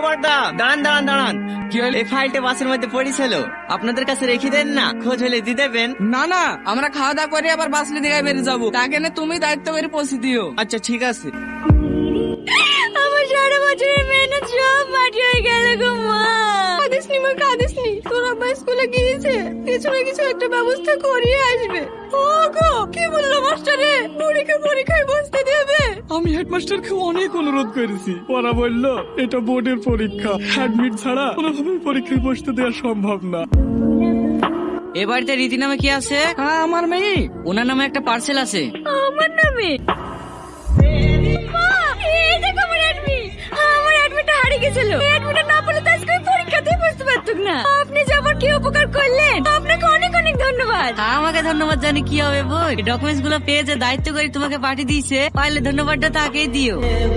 বড়দা, দাঁড়ান দাঁড়ান দাঁড়ান। কি হলো? এই ফাইলটা বাসের মধ্যে পড়েছিল, আপনাদের কাছে রেখে দেন না, খোঁজ হলে দিয়ে দেবেন। না না, আমরা খাওয়া দাওয়া করে আবার বাসলি দিঘায় বেরিয়ে যাবো, তাকে না তুমি দায়িত্ব করে পৌঁছে দিও। আচ্ছা ঠিক আছে। আমার সারা বছরের মেহনত সব মাটি হয়ে গেল গো মা। কাঁদিস নি মা, কাঁদিস নি। তোর আব্বা স্কুলে গিয়েছে, কিছু না কিছু একটা ব্যবস্থা করিয়ে আসবে। ও গো, কি বললো মাস্টারে? পরীক্ষায় বসতে দেবে? আমি হেডমাস্টারকে অনেক অনুরোধ করেছি, ওরা বলল এটা বোর্ডের পরীক্ষা, অ্যাডমিট ছাড়া কোনোভাবেই পরীক্ষায় বসতে দেওয়া সম্ভব না। এ বাড়িতে রীতি নামে কি আছে? হ্যাঁ, আমার মেয়ে। ওনার নামে একটা পার্সেল আছে। আমার নামে? মা, এই দেখো আমার অ্যাডমিট। আমার অ্যাডমিটটা হারিয়ে গেছিল। অ্যাডমিটটা না পেলে তো আজকে পরীক্ষাতেই বসতে পারতুম না। আপনি যে আমার কি উপকার করলেন, আপনাকে অনেক অনেক ধন্যবাদ। আমাকে ধন্যবাদ জানি কি হবে, বই ডকুমেন্টস গুলো পেয়ে যে দায়িত্ব করে তোমাকে পাঠিয়ে দিয়েছে, পাইলে ধন্যবাদটা তাকেই দিও।